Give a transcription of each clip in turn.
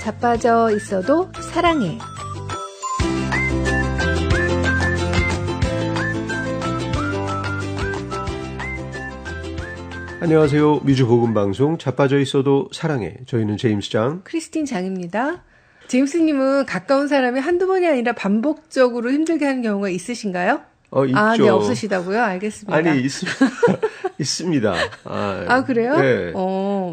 자빠져 있어도 사랑해. 안녕하세요. 미주 복음 방송 자빠져 있어도 사랑해. 저희는 제임스 장, 크리스틴 장입니다. 제임스님은 가까운 사람이 한두 번이 아니라 반복적으로 힘들게 하는 경우가 있으신가요? 있죠. 아, 네, 없으시다고요? 알겠습니다. 아니, 있습니다. 그래요? 네.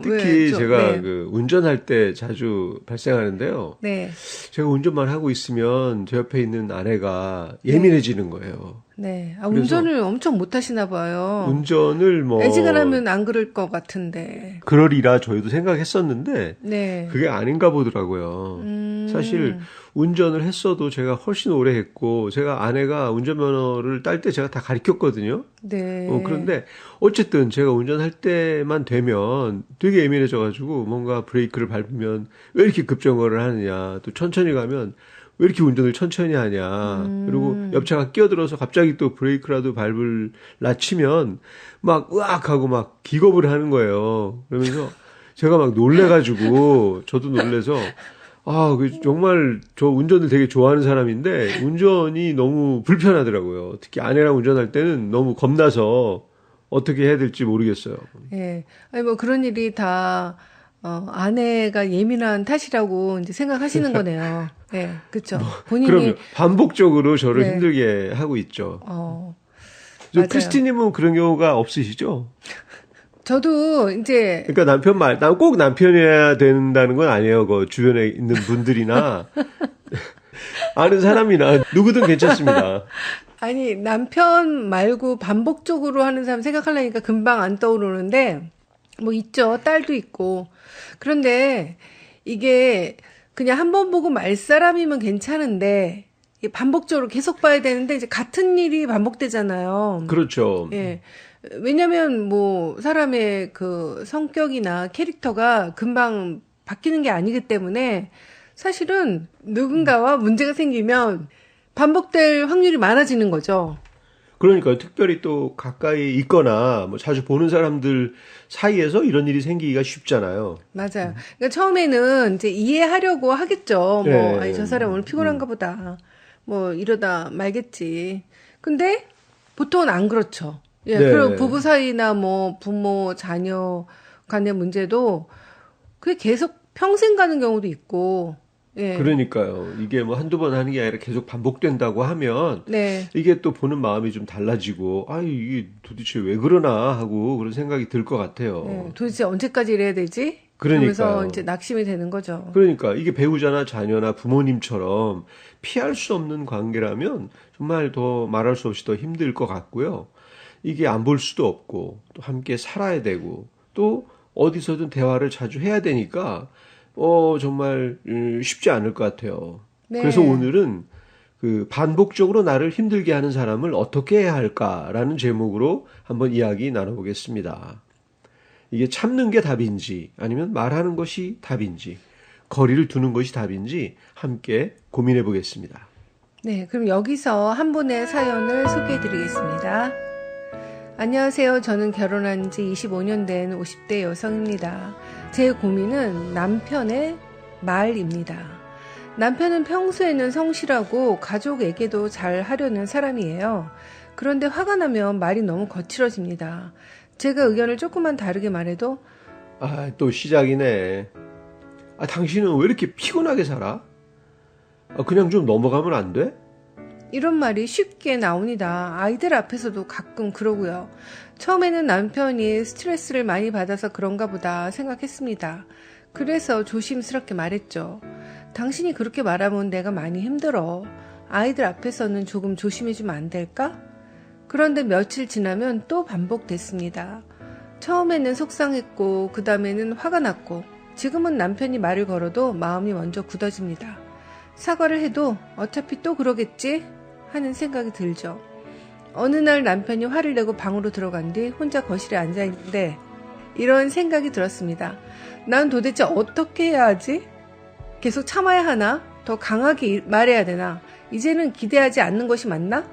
특히 제가 네. 운전할 때 자주 발생하는데요. 네. 제가 운전만 하고 있으면 제 옆에 있는 아내가 예민해지는 거예요. 네. 운전을 엄청 못 하시나 봐요. 운전을 애지간하면 안 그럴 것 같은데. 그러리라 저희도 생각했었는데 네. 그게 아닌가 보더라고요. 사실 운전을 했어도 제가 훨씬 오래 했고 제가 아내가 운전면허를 딸 때 제가 다 가르쳤거든요. 네. 그런데 어쨌든 제가 운전할 때만 되면 되게 예민해져가지고 뭔가 브레이크를 밟으면 왜 이렇게 급정거를 하느냐, 또 천천히 가면 왜 이렇게 운전을 천천히 하냐. 그리고 옆차가 끼어들어서 갑자기 또 브레이크라도 밟을라 치면 막 으악 하고 막 기겁을 하는 거예요. 그러면서 제가 막 놀래가지고 저도 놀래서 정말 저 운전을 되게 좋아하는 사람인데 운전이 너무 불편하더라고요. 특히 아내랑 운전할 때는 너무 겁나서 어떻게 해야 될지 모르겠어요. 예. 아니 그런 일이 다 아내가 예민한 탓이라고 이제 생각하시는 거네요. 예, 그렇죠. 본인이 그럼요. 반복적으로 저를 네. 힘들게 하고 있죠. 맞아요. 크리스티님은 그런 경우가 없으시죠? 저도 이제 그러니까 난 꼭 남편이어야 된다는 건 아니에요. 그 주변에 있는 분들이나 아는 사람이나 누구든 괜찮습니다. 아니 남편 말고 반복적으로 하는 사람 생각하려니까 금방 안 떠오르는데 뭐 있죠. 딸도 있고. 그런데 이게 그냥 한 번 보고 말 사람이면 괜찮은데 반복적으로 계속 봐야 되는데 이제 같은 일이 반복되잖아요. 그렇죠. 예. 왜냐면 뭐 사람의 그 성격이나 캐릭터가 금방 바뀌는 게 아니기 때문에 사실은 누군가와 문제가 생기면 반복될 확률이 많아지는 거죠. 그러니까 특별히 또 가까이 있거나 뭐 자주 보는 사람들 사이에서 이런 일이 생기기가 쉽잖아요. 맞아요. 그러니까 처음에는 이제 이해하려고 하겠죠. 네. 아니, 저 사람 오늘 피곤한가 보다. 뭐 이러다 말겠지. 근데 보통은 안 그렇죠. 예, 네. 그리고 부부 사이나 뭐 부모, 자녀 간의 문제도 그게 계속 평생 가는 경우도 있고. 예. 그러니까요. 이게 뭐 한두 번 하는 게 아니라 계속 반복된다고 하면 네. 이게 또 보는 마음이 좀 달라지고 이게 도대체 왜 그러나 하고 그런 생각이 들 것 같아요. 네. 도대체 언제까지 이래야 되지? 그러니까요. 그러면서 이제 낙심이 되는 거죠. 그러니까 이게 배우자나 자녀나 부모님처럼 피할 수 없는 관계라면 정말 더 말할 수 없이 더 힘들 것 같고요. 이게 안 볼 수도 없고 또 함께 살아야 되고 또 어디서든 대화를 자주 해야 되니까 정말 쉽지 않을 것 같아요. 네. 그래서 오늘은 그 반복적으로 나를 힘들게 하는 사람을 어떻게 해야 할까라는 제목으로 한번 이야기 나눠보겠습니다. 이게 참는 게 답인지 아니면 말하는 것이 답인지 거리를 두는 것이 답인지 함께 고민해 보겠습니다. 네, 그럼 여기서 한 분의 사연을 소개해 드리겠습니다. 안녕하세요. 저는 결혼한 지 25년 된 50대 여성입니다. 제 고민은 남편의 말입니다. 남편은 평소에는 성실하고 가족에게도 잘 하려는 사람이에요. 그런데 화가 나면 말이 너무 거칠어집니다. 제가 의견을 조금만 다르게 말해도 또 시작이네. 당신은 왜 이렇게 피곤하게 살아? 그냥 좀 넘어가면 안 돼? 이런 말이 쉽게 나옵니다. 아이들 앞에서도 가끔 그러고요. 처음에는 남편이 스트레스를 많이 받아서 그런가 보다 생각했습니다. 그래서 조심스럽게 말했죠. 당신이 그렇게 말하면 내가 많이 힘들어. 아이들 앞에서는 조금 조심해주면 안 될까? 그런데 며칠 지나면 또 반복됐습니다. 처음에는 속상했고 그 다음에는 화가 났고 지금은 남편이 말을 걸어도 마음이 먼저 굳어집니다. 사과를 해도 어차피 또 그러겠지? 하는 생각이 들죠. 어느 날 남편이 화를 내고 방으로 들어간 뒤 혼자 거실에 앉아있는데 이런 생각이 들었습니다. 난 도대체 어떻게 해야 하지? 계속 참아야 하나? 더 강하게 말해야 되나? 이제는 기대하지 않는 것이 맞나?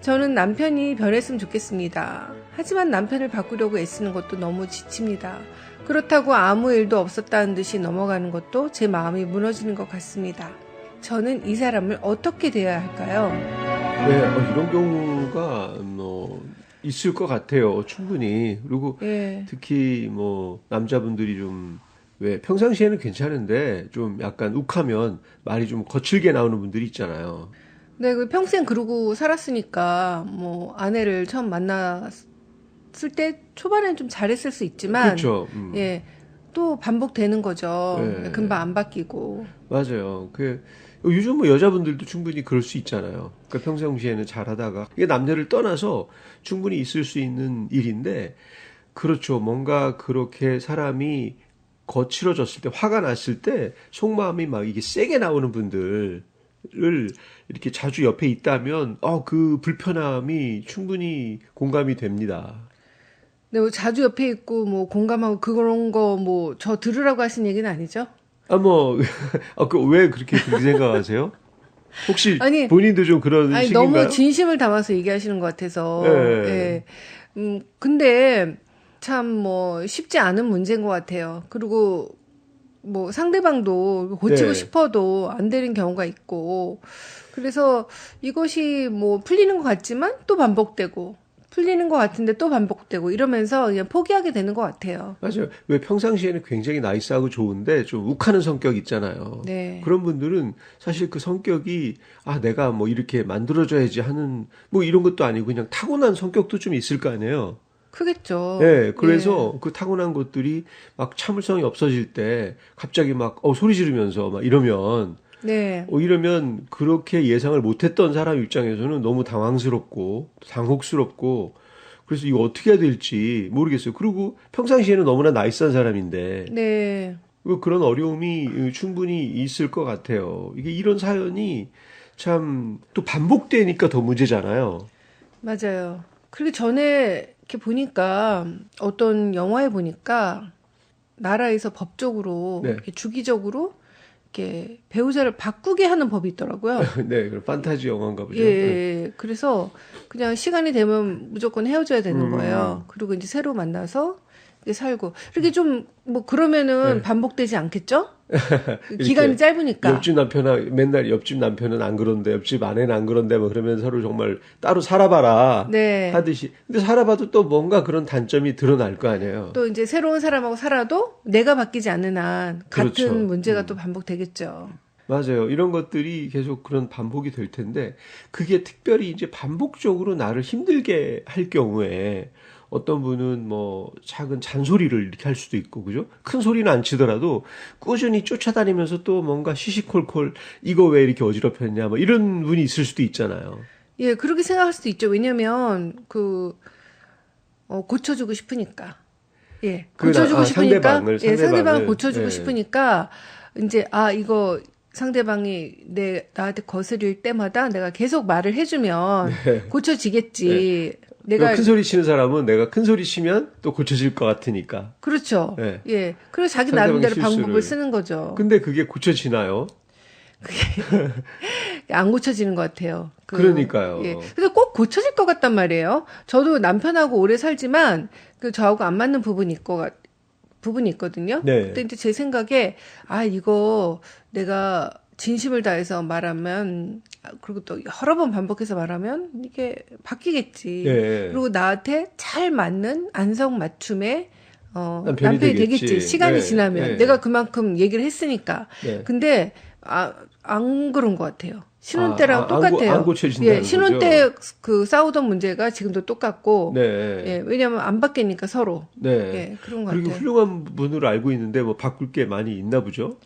저는 남편이 변했으면 좋겠습니다. 하지만 남편을 바꾸려고 애쓰는 것도 너무 지칩니다. 그렇다고 아무 일도 없었다는 듯이 넘어가는 것도 제 마음이 무너지는 것 같습니다. 저는 이 사람을 어떻게 대해야 할까요? 네, 이런 경우가 있을 것 같아요. 충분히. 그리고 예. 특히 남자분들이 좀 왜 평상시에는 괜찮은데 좀 약간 욱하면 말이 좀 거칠게 나오는 분들이 있잖아요. 네, 평생 그러고 살았으니까 아내를 처음 만났을 때 초반엔 좀 잘했을 수 있지만 그렇죠. 예, 또 반복되는 거죠. 네. 금방 안 바뀌고. 맞아요. 요즘 여자분들도 충분히 그럴 수 있잖아요. 그러니까 평상시에는 잘하다가 이게 남녀를 떠나서 충분히 있을 수 있는 일인데 그렇죠. 뭔가 그렇게 사람이 거칠어졌을 때 화가 났을 때 속마음이 막 이게 세게 나오는 분들을 이렇게 자주 옆에 있다면 그 불편함이 충분히 공감이 됩니다. 네, 자주 옆에 있고 공감하고 그런 거 저 들으라고 하신 얘기는 아니죠? 왜 그렇게 생각하세요? 혹시 아니, 본인도 좀 그런 아니 식인가요? 너무 진심을 담아서 얘기하시는 것 같아서. 네. 예. 근데 참 쉽지 않은 문제인 것 같아요. 그리고 상대방도 고치고 네. 싶어도 안 되는 경우가 있고, 그래서 이것이 풀리는 것 같지만 또 반복되고, 풀리는 것 같은데 또 반복되고 이러면서 그냥 포기하게 되는 것 같아요. 맞아요. 왜 평상시에는 굉장히 나이스하고 좋은데 좀 욱하는 성격 있잖아요. 네. 그런 분들은 사실 그 성격이 내가 이렇게 만들어줘야지 하는 이런 것도 아니고 그냥 타고난 성격도 좀 있을 거 아니에요. 크겠죠. 네, 그래서 그 타고난 것들이 막 참을성이 없어질 때 갑자기 막 소리 지르면서 막 이러면 네. 이러면 그렇게 예상을 못했던 사람 입장에서는 너무 당황스럽고 당혹스럽고 그래서 이거 어떻게 해야 될지 모르겠어요. 그리고 평상시에는 너무나 나이스한 사람인데 네. 그런 어려움이 충분히 있을 것 같아요. 이게 이런 사연이 참 또 반복되니까 더 문제잖아요. 맞아요. 그리고 전에 이렇게 보니까 어떤 영화에 보니까 나라에서 법적으로 네. 이렇게 주기적으로 이렇게 배우자를 바꾸게 하는 법이 있더라고요. 네, 그럼 판타지 영화인가 보죠. 예, 예. 그래서 그냥 시간이 되면 무조건 헤어져야 되는 거예요. 그리고 이제 새로 만나서 이렇게 살고. 이렇게 좀 그러면은 네. 반복되지 않겠죠? 이렇게 기간이 짧으니까. 옆집 남편은 맨날 옆집 남편은 안 그런데 옆집 아내는 안 그런데 그러면 서로 정말 따로 살아봐라 네. 하듯이 근데 살아봐도 또 뭔가 그런 단점이 드러날 거 아니에요. 또 이제 새로운 사람하고 살아도 내가 바뀌지 않는 한 같은 그렇죠. 문제가 또 반복되겠죠. 맞아요. 이런 것들이 계속 그런 반복이 될 텐데 그게 특별히 이제 반복적으로 나를 힘들게 할 경우에 어떤 분은 작은 잔소리를 이렇게 할 수도 있고, 그죠? 큰 소리는 안 치더라도 꾸준히 쫓아다니면서 또 뭔가 시시콜콜 이거 왜 이렇게 어지럽혔냐, 이런 분이 있을 수도 있잖아요. 예, 그렇게 생각할 수도 있죠. 왜냐면 고쳐주고 싶으니까. 예, 고쳐주고 싶으니까. 상대방을 고쳐주고 싶으니까 이제 이거 상대방이 나한테 거스릴 때마다 내가 계속 말을 해주면 고쳐지겠지. 내가 큰 소리 치는 사람은 내가 큰 소리 치면 또 고쳐질 것 같으니까. 그렇죠. 네. 예. 그래서 자기 상대방의 나름대로 실수를. 방법을 쓰는 거죠. 근데 그게 고쳐지나요? 안 고쳐지는 것 같아요. 그러니까요. 예. 그래서 꼭 고쳐질 것 같단 말이에요. 저도 남편하고 오래 살지만 저하고 안 맞는 부분이 있거든요. 네. 그때 이제 제 생각에 이거 내가 진심을 다해서 말하면 그리고 또 여러 번 반복해서 말하면 이게 바뀌겠지. 네. 그리고 나한테 잘 맞는 안성맞춤의 남편이 되겠지. 시간이 네. 지나면 네. 내가 그만큼 얘기를 했으니까. 네. 근데 안 그런 것 같아요. 신혼 때랑 똑같아요. 안 고쳐진다는 신혼 거죠? 때 싸우던 문제가 지금도 똑같고. 네. 예, 왜냐하면 안 바뀌니까 서로. 네. 예, 그런 것 그리고 같아요. 훌륭한 분으로 알고 있는데 바꿀 게 많이 있나 보죠?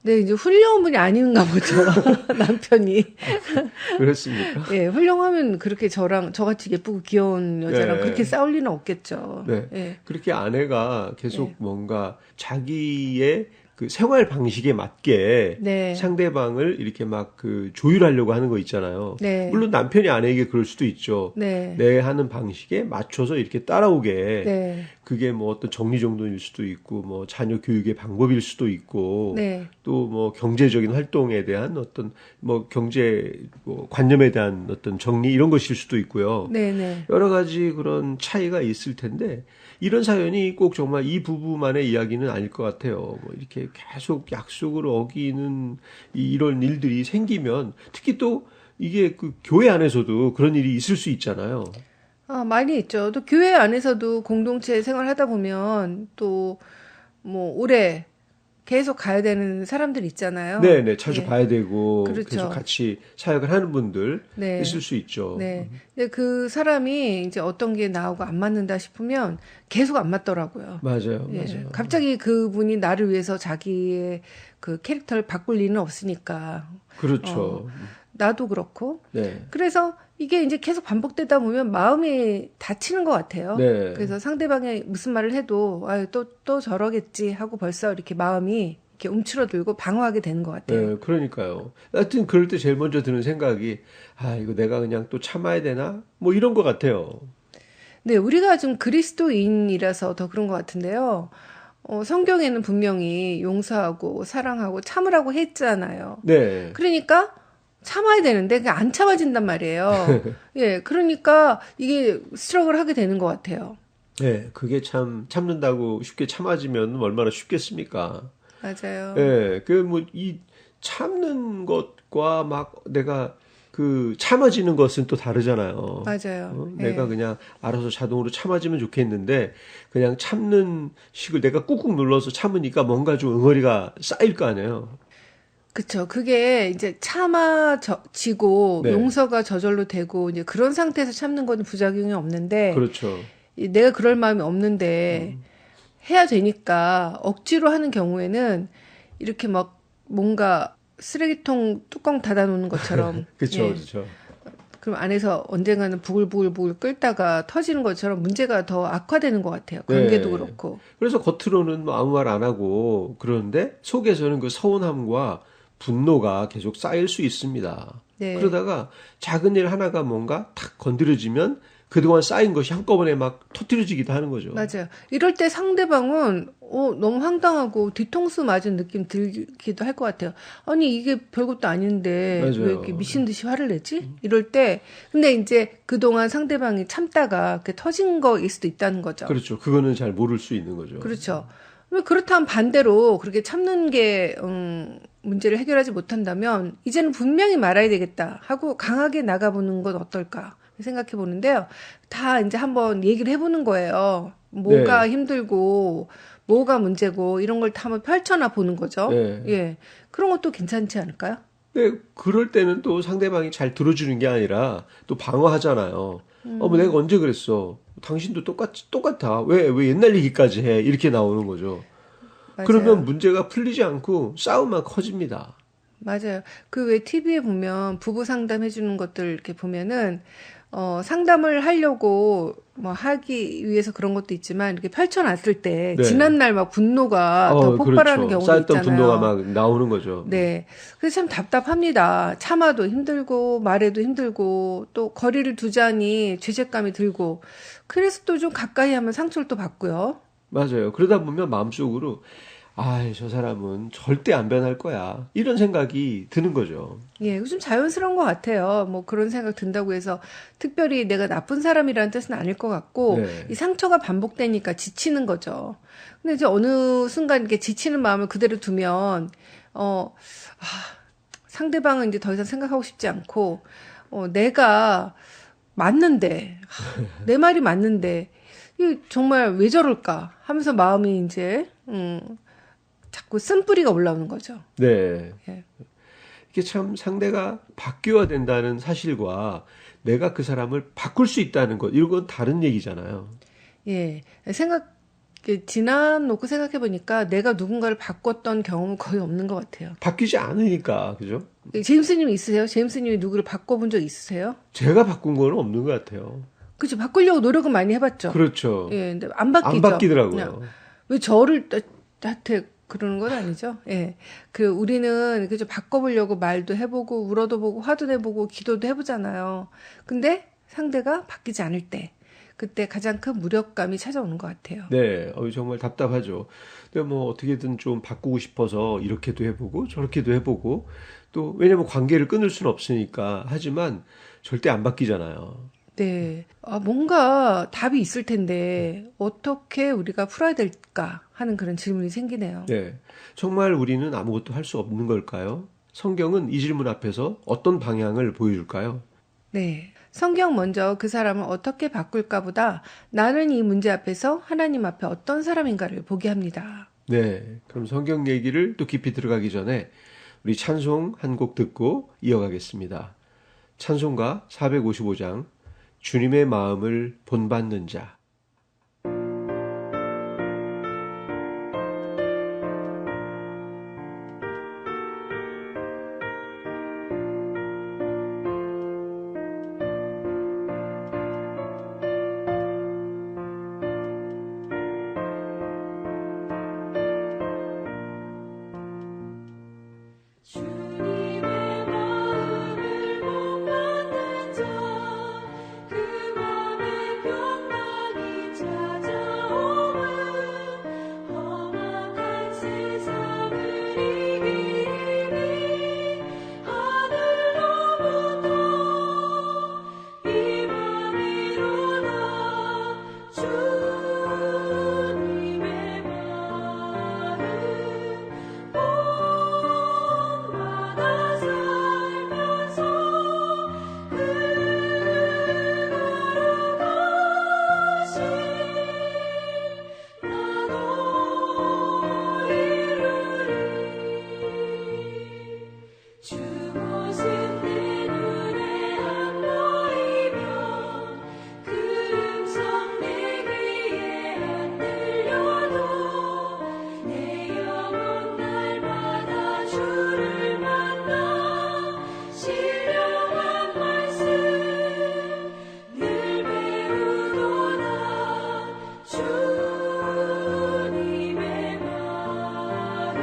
네, 이제 훌륭한 분이 아닌가 보죠. 남편이. 그렇습니까? 예, 훌륭하면 그렇게 저같이 예쁘고 귀여운 여자랑 네. 그렇게 싸울 리는 없겠죠. 네. 예. 그렇게 아내가 계속 네. 뭔가 자기의 그 생활 방식에 맞게 네. 상대방을 이렇게 막 그 조율하려고 하는 거 있잖아요. 네. 물론 남편이 아내에게 그럴 수도 있죠. 네. 내 하는 방식에 맞춰서 이렇게 따라오게. 네. 그게 뭐 어떤 정리정돈일 수도 있고, 뭐 자녀 교육의 방법일 수도 있고, 네. 또 뭐 경제적인 활동에 대한 어떤 뭐 경제 뭐 관념에 대한 어떤 정리 이런 것일 수도 있고요. 네. 네. 여러 가지 그런 차이가 있을 텐데 이런 사연이 꼭 정말 이 부부만의 이야기는 아닐 것 같아요. 뭐 이렇게 계속 약속을 어기는 이런 일들이 생기면 특히 또 이게 그 교회 안에서도 그런 일이 있을 수 있잖아요. 많이 있죠. 또 교회 안에서도 공동체 생활하다 보면 또 뭐 오래 계속 가야 되는 사람들 있잖아요. 네네, 자주 예. 봐야 되고 그렇죠. 계속 같이 사역을 하는 분들 네. 있을 수 있죠. 네. 근데 그 사람이 이제 어떤 게 나하고 안 맞는다 싶으면 계속 안 맞더라고요. 맞아요, 예. 맞아요. 갑자기 그분이 나를 위해서 자기의 그 캐릭터를 바꿀 리는 없으니까. 그렇죠. 나도 그렇고. 네. 그래서 이게 이제 계속 반복되다 보면 마음이 다치는 것 같아요. 네. 그래서 상대방이 무슨 말을 해도, 또 저러겠지 하고 벌써 이렇게 마음이 이렇게 움츠러들고 방어하게 되는 것 같아요. 네, 그러니까요. 하여튼 그럴 때 제일 먼저 드는 생각이 이거 내가 그냥 또 참아야 되나? 뭐 이런 것 같아요. 네, 우리가 좀 그리스도인이라서 더 그런 것 같은데요. 성경에는 분명히 용서하고 사랑하고 참으라고 했잖아요. 네. 그러니까 참아야 되는데 그게 안 참아진단 말이에요. 예, 그러니까 이게 스트럭을 하게 되는 것 같아요. 네, 그게 참 참는다고 쉽게 참아지면 얼마나 쉽겠습니까? 맞아요. 예, 그 뭐 이 참는 것과 막 내가 그 참아지는 것은 또 다르잖아요. 맞아요. 예. 내가 그냥 알아서 자동으로 참아지면 좋겠는데 그냥 참는 식을 내가 꾹꾹 눌러서 참으니까 뭔가 좀 응어리가 쌓일 거 아니에요. 그쵸. 그게 이제 참아지고 네, 용서가 저절로 되고 이제 그런 상태에서 참는 거는 부작용이 없는데 그렇죠. 내가 그럴 마음이 없는데 해야 되니까 억지로 하는 경우에는 이렇게 막 뭔가 쓰레기통 뚜껑 닫아놓는 것처럼 그렇죠, 예. 그렇죠. 그럼 안에서 언젠가는 부글부글 끓다가 터지는 것처럼 문제가 더 악화되는 것 같아요. 네. 관계도 그렇고. 그래서 겉으로는 뭐 아무 말 안 하고 그러는데 속에서는 그 서운함과 분노가 계속 쌓일 수 있습니다. 네. 그러다가 작은 일 하나가 뭔가 탁 건드려지면 그동안 쌓인 것이 한꺼번에 막 터뜨려지기도 하는 거죠. 맞아요. 이럴 때 상대방은 너무 황당하고 뒤통수 맞은 느낌 들기도 할 것 같아요. 아니 이게 별것도 아닌데 맞아요. 왜 이렇게 미친 듯이 화를 내지? 이럴 때 근데 이제 그동안 상대방이 참다가 그 터진 거일 수도 있다는 거죠. 그렇죠. 그거는 잘 모를 수 있는 거죠. 그렇죠. 그렇다면 반대로 그렇게 참는 게 문제를 해결하지 못한다면 이제는 분명히 말아야 되겠다 하고 강하게 나가보는 건 어떨까 생각해 보는데요. 다 이제 한번 얘기를 해보는 거예요. 뭐가 네. 힘들고 뭐가 문제고 이런 걸 다 한번 펼쳐나 보는 거죠. 네. 예, 그런 것도 괜찮지 않을까요? 근데 그럴 때는 또 상대방이 잘 들어주는 게 아니라 또 방어하잖아요. 뭐 내가 언제 그랬어? 당신도 똑같아. 왜 옛날 얘기까지 해? 이렇게 나오는 거죠. 맞아요. 그러면 문제가 풀리지 않고 싸움만 커집니다. 맞아요. 그 왜 TV에 보면 부부 상담 해주는 것들 이렇게 보면은 상담을 하려고 뭐 하기 위해서 그런 것도 있지만 이렇게 펼쳐놨을 때 네. 지난날 막 분노가 더 폭발하는 그렇죠. 경우도 쌓였던 있잖아요. 분노가 막 나오는 거죠. 네. 그래서 참 답답합니다. 참아도 힘들고 말해도 힘들고 또 거리를 두자니 죄책감이 들고 그래서 또 좀 가까이 하면 상처를 또 받고요. 맞아요. 그러다 보면 마음속으로 저 사람은 절대 안 변할 거야. 이런 생각이 드는 거죠. 예, 좀 자연스러운 것 같아요. 뭐 그런 생각 든다고 해서 특별히 내가 나쁜 사람이라는 뜻은 아닐 것 같고, 네. 이 상처가 반복되니까 지치는 거죠. 근데 이제 어느 순간 이렇게 지치는 마음을 그대로 두면, 상대방은 이제 더 이상 생각하고 싶지 않고, 내가 맞는데, 내 말이 맞는데, 이 정말 왜 저럴까 하면서 마음이 이제, 자꾸 쓴뿌리가 올라오는 거죠. 네. 예. 이게 참 상대가 바뀌어야 된다는 사실과 내가 그 사람을 바꿀 수 있다는 것, 이건 다른 얘기잖아요. 예. 지난 놓고 생각해 보니까 내가 누군가를 바꿨던 경험은 거의 없는 것 같아요. 바뀌지 않으니까, 그죠? 제임스님 있으세요? 제임스님이 누구를 바꿔본 적 있으세요? 제가 바꾼 거는 없는 것 같아요. 그죠? 바꾸려고 노력은 많이 해봤죠. 그렇죠. 예, 근데 안 안 바뀌죠. 바뀌더라고요. 그냥 왜 저를 나한테 그러는 건 아니죠. 예. 우리는 그저 바꿔보려고 말도 해보고, 울어도 보고, 화도 내보고, 기도도 해보잖아요. 근데 상대가 바뀌지 않을 때, 그때 가장 큰 무력감이 찾아오는 것 같아요. 네, 정말 답답하죠. 근데 뭐 어떻게든 좀 바꾸고 싶어서 이렇게도 해보고 저렇게도 해보고 또 왜냐면 관계를 끊을 수는 없으니까 하지만 절대 안 바뀌잖아요. 네. 뭔가 답이 있을 텐데, 어떻게 우리가 풀어야 될까 하는 그런 질문이 생기네요. 네, 정말 우리는 아무것도 할 수 없는 걸까요? 성경은 이 질문 앞에서 어떤 방향을 보여줄까요? 네. 성경 먼저 그 사람을 어떻게 바꿀까 보다 나는 이 문제 앞에서 하나님 앞에 어떤 사람인가를 보게 합니다. 네, 그럼 성경 얘기를 또 깊이 들어가기 전에 우리 찬송 한 곡 듣고 이어가겠습니다. 찬송가 455장 주님의 마음을 본받는 자. 주님의 마음을 본받는 자, 그 맘에 평강이 찾아오는 험악한 세상을 이기니 하늘로부터 임함이로다. 주님의 마음 본받아 살면서 그거룩하신 나도 이루리. 주 보신 내 눈에 안 보이면 그 음성 내 귀에 안 들려도 내 영혼 날마다 주를 만나 신령한 말씀 늘 배우도다. 주님의 마음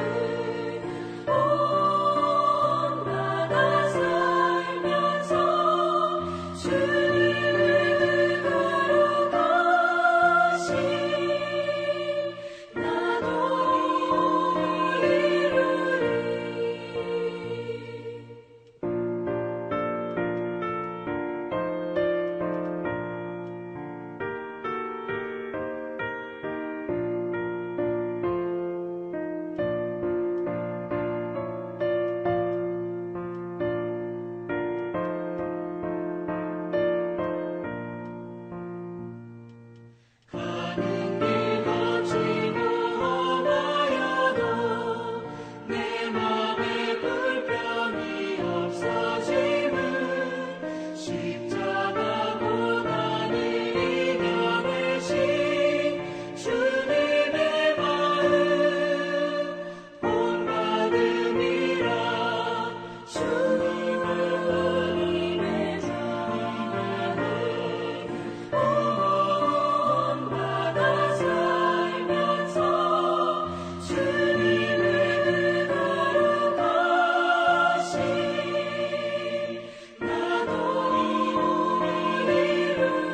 본받아 살면서 주님의 거룩하신 나도 이루리. 가는 길 거치고 험하여도 내 맘에 불평이 없어짐은 십자가보다는 이겨내신 주님의 마음 본받음이라. 주님의 본받아 살면서 주님의 거룩하신 나도 이루리.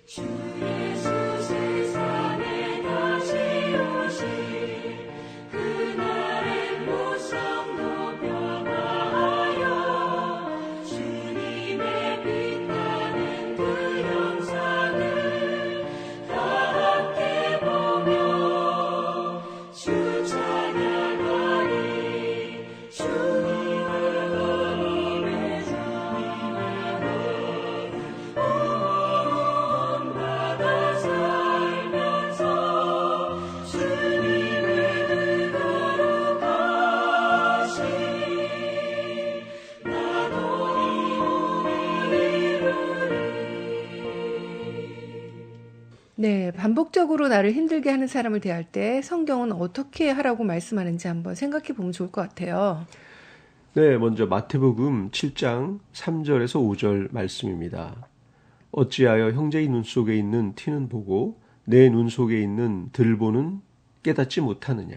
주 예수 세상에 다시 오실 그날엔 무성도 변화하여 주님의 빛나는 그 영상을 다 함께 보며 주 찬양하리. 주님의 본받아 살면서 주님의 거룩하신 나도 이루리. 네, 반복적으로 나를 힘들게 하는 사람을 대할 때 성경은 어떻게 하라고 말씀하는지 한번 생각해 보면 좋을 것 같아요. 네, 먼저 마태복음 7장 3절에서 5절 말씀입니다. 어찌하여 형제의 눈 속에 있는 티는 보고 내 눈 속에 있는 들보는 깨닫지 못하느냐.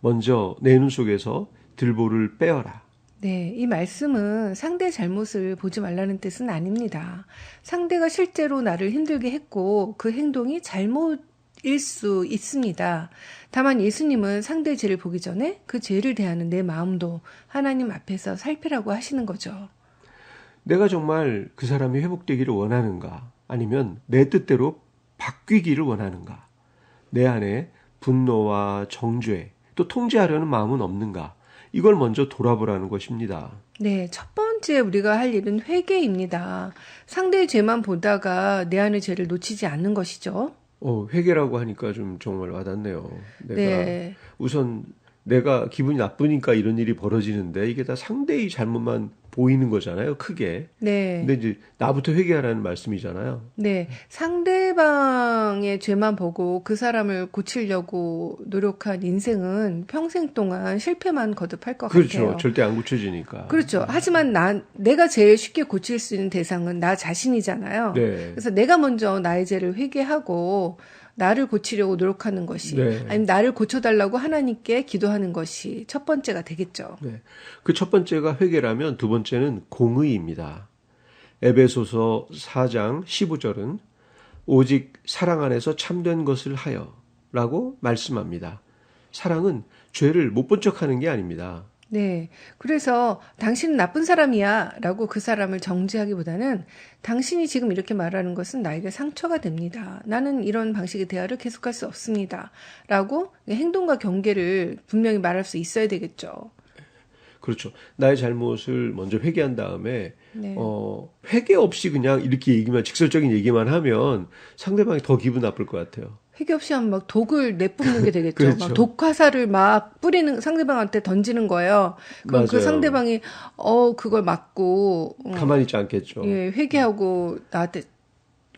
먼저 내 눈 속에서 들보를 빼어라. 네, 이 말씀은 상대의 잘못을 보지 말라는 뜻은 아닙니다. 상대가 실제로 나를 힘들게 했고 그 행동이 잘못일 수 있습니다. 다만 예수님은 상대의 죄를 보기 전에 그 죄를 대하는 내 마음도 하나님 앞에서 살피라고 하시는 거죠. 내가 정말 그 사람이 회복되기를 원하는가? 아니면 내 뜻대로 바뀌기를 원하는가? 내 안에 분노와 정죄, 또 통제하려는 마음은 없는가? 이걸 먼저 돌아보라는 것입니다. 네, 첫 번째 우리가 할 일은 회개입니다. 상대의 죄만 보다가 내 안의 죄를 놓치지 않는 것이죠. 회개라고 하니까 좀 정말 와닿네요. 네. 우선 내가 기분이 나쁘니까 이런 일이 벌어지는데 이게 다 상대의 잘못만 보이는 거잖아요, 크게. 네. 근데 이제 나부터 회개하라는 말씀이잖아요. 네, 상대방의 죄만 보고 그 사람을 고치려고 노력한 인생은 평생 동안 실패만 거듭할 것 그렇죠. 같아요. 절대 안 고쳐지니까. 그렇죠. 하지만 내가 제일 쉽게 고칠 수 있는 대상은 나 자신이잖아요. 네. 그래서 내가 먼저 나의 죄를 회개하고 나를 고치려고 노력하는 것이, 네. 아니면 나를 고쳐달라고 하나님께 기도하는 것이 첫 번째가 되겠죠. 네. 그 첫 번째가 회개라면 두 번째는 공의입니다. 에베소서 4장 15절은 오직 사랑 안에서 참된 것을 하여 라고 말씀합니다. 사랑은 죄를 못 본 척하는 게 아닙니다. 네. 그래서 당신은 나쁜 사람이야 라고 그 사람을 정죄하기보다는 당신이 지금 이렇게 말하는 것은 나에게 상처가 됩니다. 나는 이런 방식의 대화를 계속할 수 없습니다. 라고 행동과 경계를 분명히 말할 수 있어야 되겠죠. 그렇죠. 나의 잘못을 먼저 회개한 다음에 네. 회개 없이 그냥 이렇게 얘기만 직설적인 얘기만 하면 상대방이 더 기분 나쁠 것 같아요. 회개 없이 하면 막 독을 내뿜는 게 되겠죠. 그렇죠. 막 독화살을 막 뿌리는 상대방한테 던지는 거예요. 그럼 그 맞아요. 상대방이 그걸 맞고 가만히 있지 않겠죠. 예, 회개하고 나한테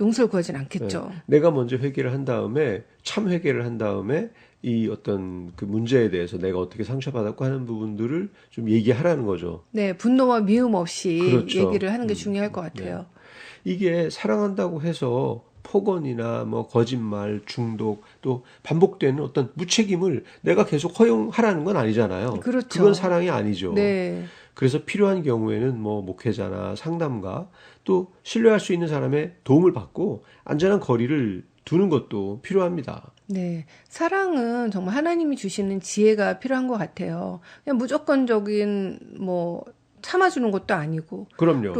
용서를 구하진 않겠죠. 내가 먼저 회개를 한 다음에 참 회개를 한 다음에 이 어떤 그 문제에 대해서 내가 어떻게 상처받았고 하는 부분들을 좀 얘기하라는 거죠. 네, 분노와 미움 없이 그렇죠. 얘기를 하는 게 중요할 것 같아요. 이게 사랑한다고 해서 폭언이나 뭐 거짓말, 중독 또 반복되는 어떤 무책임을 내가 계속 허용하라는 건 아니잖아요. 그렇죠. 그건 사랑이 아니죠. 네, 그래서 필요한 경우에는 뭐 목회자나 상담가 또 신뢰할 수 있는 사람의 도움을 받고 안전한 거리를 두는 것도 필요합니다. 네. 사랑은 정말 하나님이 주시는 지혜가 필요한 것 같아요. 그냥 무조건적인 뭐 참아주는 것도 아니고, 그럼요.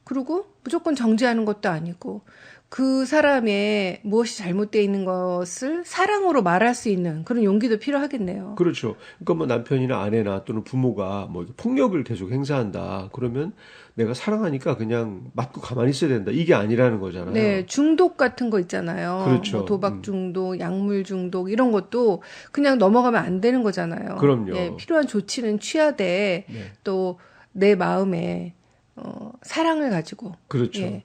그리고 무조건 정죄하는 것도 아니고, 그 사람의 무엇이 잘못되어 있는 것을 사랑으로 말할 수 있는 그런 용기도 필요하겠네요. 그렇죠. 그러니까 뭐 남편이나 아내나 또는 부모가 뭐 이렇게 폭력을 계속 행사한다. 그러면 내가 사랑하니까 그냥 맞고 가만히 있어야 된다. 이게 아니라는 거잖아요. 네, 중독 같은 거 있잖아요. 그렇죠. 뭐 도박 중독, 약물 중독 이런 것도 그냥 넘어가면 안 되는 거잖아요. 그럼요. 예, 필요한 조치는 취하되 네. 또 내 마음에 사랑을 가지고 그렇죠. 예,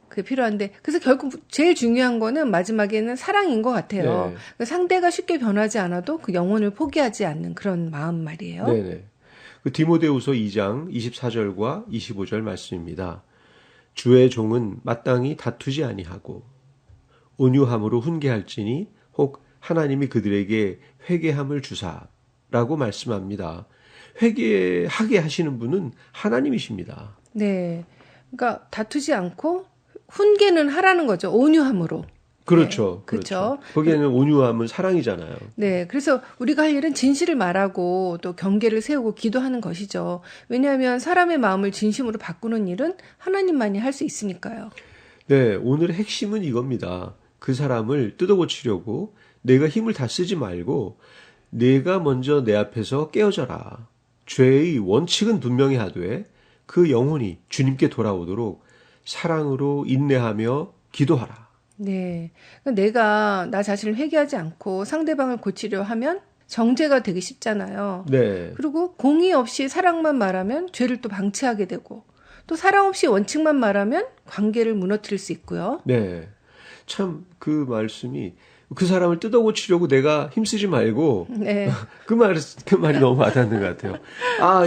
그게 필요한데 그래서 결국 제일 중요한 거는 마지막에는 사랑인 것 같아요. 네. 상대가 쉽게 변하지 않아도 그 영혼을 포기하지 않는 그런 마음 말이에요. 네네. 그 디모데후서 2장 24절과 25절 말씀입니다. 주의 종은 마땅히 다투지 아니하고 온유함으로 훈계할지니 혹 하나님이 그들에게 회개함을 주사라고 말씀합니다. 회개하게 하시는 분은 하나님이십니다. 네, 그러니까 다투지 않고 훈계는 하라는 거죠. 온유함으로. 그렇죠. 네, 그렇죠. 거기에는 온유함은 사랑이잖아요. 네, 그래서 우리가 할 일은 진실을 말하고 또 경계를 세우고 기도하는 것이죠. 왜냐하면 사람의 마음을 진심으로 바꾸는 일은 하나님만이 할 수 있으니까요. 네, 오늘의 핵심은 이겁니다. 그 사람을 뜯어고치려고 내가 힘을 다 쓰지 말고 내가 먼저 내 앞에서 깨어져라. 죄의 원칙은 분명히 하되 그 영혼이 주님께 돌아오도록 사랑으로 인내하며 기도하라. 네, 그러니까 내가 나 자신을 회개하지 않고 상대방을 고치려 하면 정죄가 되기 쉽잖아요. 네. 그리고 공의 없이 사랑만 말하면 죄를 또 방치하게 되고 또 사랑 없이 원칙만 말하면 관계를 무너뜨릴 수 있고요. 네. 참 그 말씀이 그 사람을 뜯어고치려고 내가 힘쓰지 말고 네, 그 말이 너무 와닿는 것 같아요.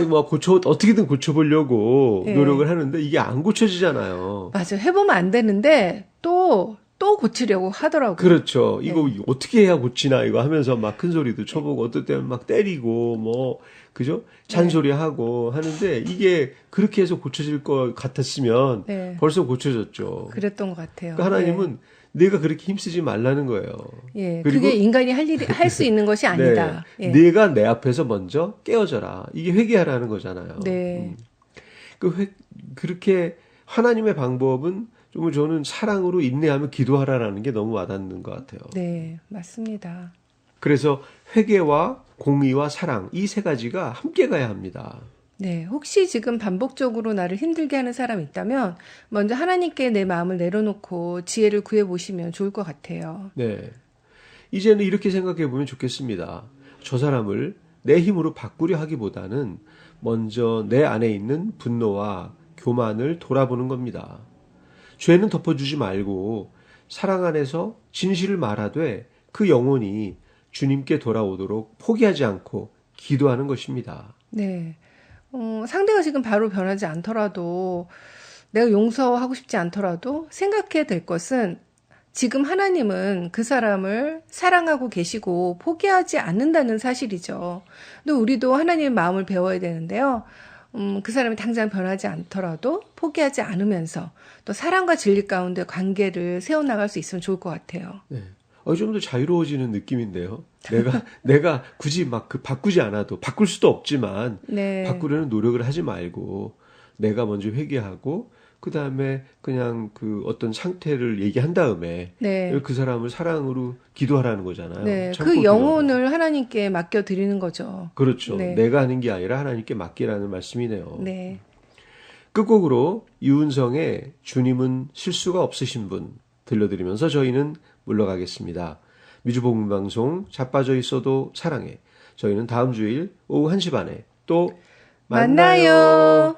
뭐 어떻게든 고쳐보려고 네. 노력을 하는데 이게 안 고쳐지잖아요. 맞아요. 해보면 안 되는데 또 또 고치려고 하더라고요. 그렇죠. 이거 네. 어떻게 해야 고치나 이거 하면서 막 큰 소리도 쳐보고 어떨 때는 막 때리고 뭐 그죠? 잔소리하고 하는데 이게 그렇게 해서 고쳐질 것 같았으면 네. 벌써 고쳐졌죠. 그랬던 것 같아요. 그러니까 하나님은 내가 그렇게 힘쓰지 말라는 거예요. 예, 그리고 그게 인간이 할 수 있는 것이 아니다. 네, 예. 내가 내 앞에서 먼저 깨어져라. 이게 회개하라는 거잖아요. 네. 그렇게 하나님의 방법은 좀 저는 사랑으로 인내하며 기도하라라는 게 너무 와닿는 것 같아요. 네, 맞습니다. 그래서 회개와 공의와 사랑 이 세 가지가 함께 가야 합니다. 네, 혹시 지금 반복적으로 나를 힘들게 하는 사람이 있다면 먼저 하나님께 내 마음을 내려놓고 지혜를 구해보시면 좋을 것 같아요. 네. 이제는 이렇게 생각해 보면 좋겠습니다. 저 사람을 내 힘으로 바꾸려 하기보다는 먼저 내 안에 있는 분노와 교만을 돌아보는 겁니다. 죄는 덮어주지 말고 사랑 안에서 진실을 말하되 그 영혼이 주님께 돌아오도록 포기하지 않고 기도하는 것입니다. 네. 상대가 지금 바로 변하지 않더라도 내가 용서하고 싶지 않더라도 생각해야 될 것은 지금 하나님은 그 사람을 사랑하고 계시고 포기하지 않는다는 사실이죠. 또 우리도 하나님의 마음을 배워야 되는데요. 그 사람이 당장 변하지 않더라도 포기하지 않으면서 또 사랑과 진리 가운데 관계를 세워나갈 수 있으면 좋을 것 같아요. 네. 좀 더 자유로워지는 느낌인데요. 내가 굳이 막 바꾸지 않아도 바꿀 수도 없지만 네. 바꾸려는 노력을 하지 말고 내가 먼저 회개하고 그 다음에 그냥 그 어떤 상태를 얘기한 다음에 네. 그 사람을 사랑으로 기도하라는 거잖아요. 네. 참고 그 기도하는. 영혼을 하나님께 맡겨드리는 거죠. 그렇죠. 네. 내가 하는 게 아니라 하나님께 맡기라는 말씀이네요. 네. 끝곡으로 유은성의 주님은 실수가 없으신 분 들려드리면서 저희는 물러가겠습니다. 미주복음방송 자빠져 있어도 사랑해. 저희는 다음 주일 오후 1시 반에 또 만나요. 만나요.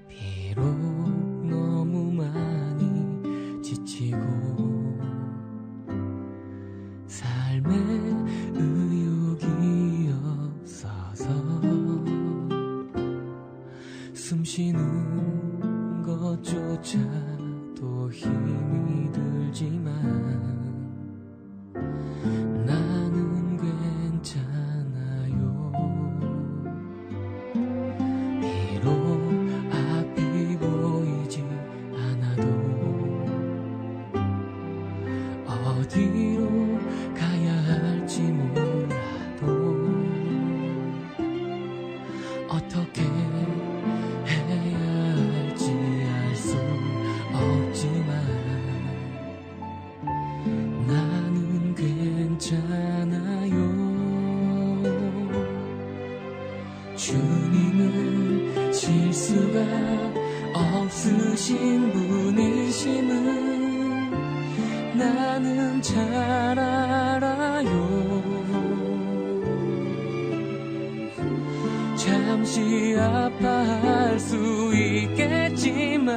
비록 너무 많이 지치고 삶의 의욕이 없어서 숨 쉬는 것조차도 힘이 들지만 나는 괜찮아요. 비록 앞이 보이지 않아도 어디로 가야 할지 몰라도 어떻게 해야 할지 알 수 없지만 나는 괜찮아요. 주님은 실수가 없으신 분이심을 나는 잘 알아요. 잠시 아파할 수 있겠지만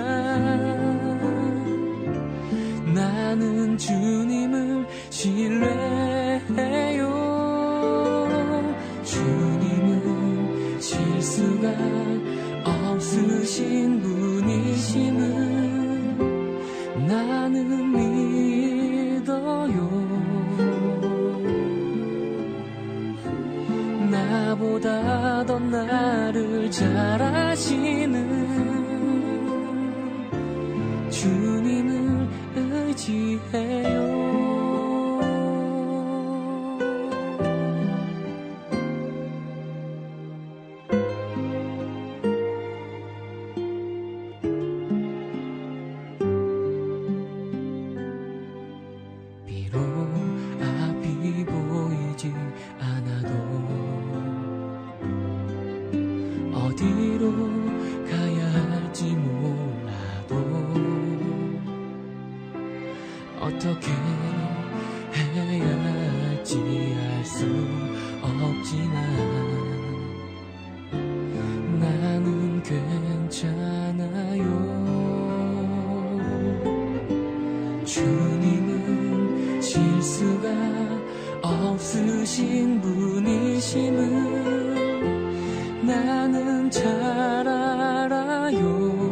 나는 주님을 신뢰해요. 주님은 실수가 없으신 분이심을 나는 믿어요. 나보다 더 나를 잘 아시는 주님을 의지해요. 비록 앞이 보이지 않아도 어디로 가야 할지 몰라도 어떻게 해야 할지 알 수 없지만 나는 괜찮아요. 주님은 실수가 없으신 분이심을 나는 잘 알아요.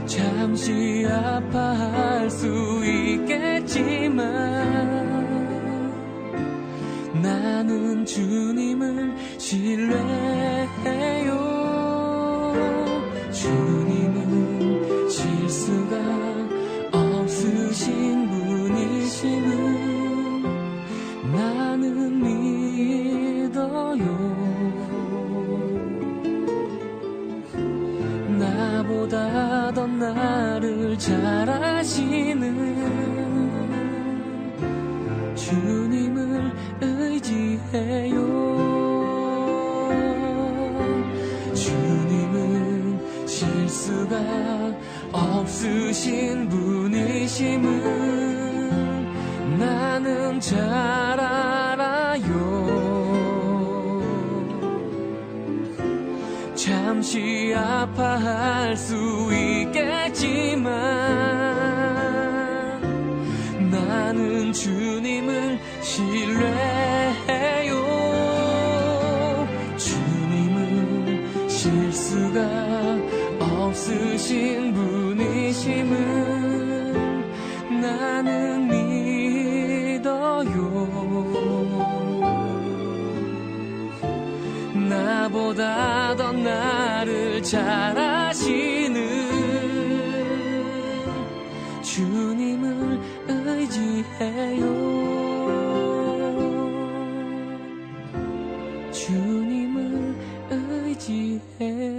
잠시 아파할 수 있겠지만 나는 주님을 신뢰해요. 주님은 실수가 없으신 분이심을 나는 믿어요. 나보다 더 나를 잘 아시는 주님을 의지해요. 주님은 실수가 없으신 분이심을 나는 잘 알아요. 잠시 아파할 수 있겠지만 나는 주님을 신뢰해요. 주님은 실수가 없으신 분이심을 나는 믿어요. 나보다 더 나를 잘 아시는 주님을 의지해요. 주님을 의지해요.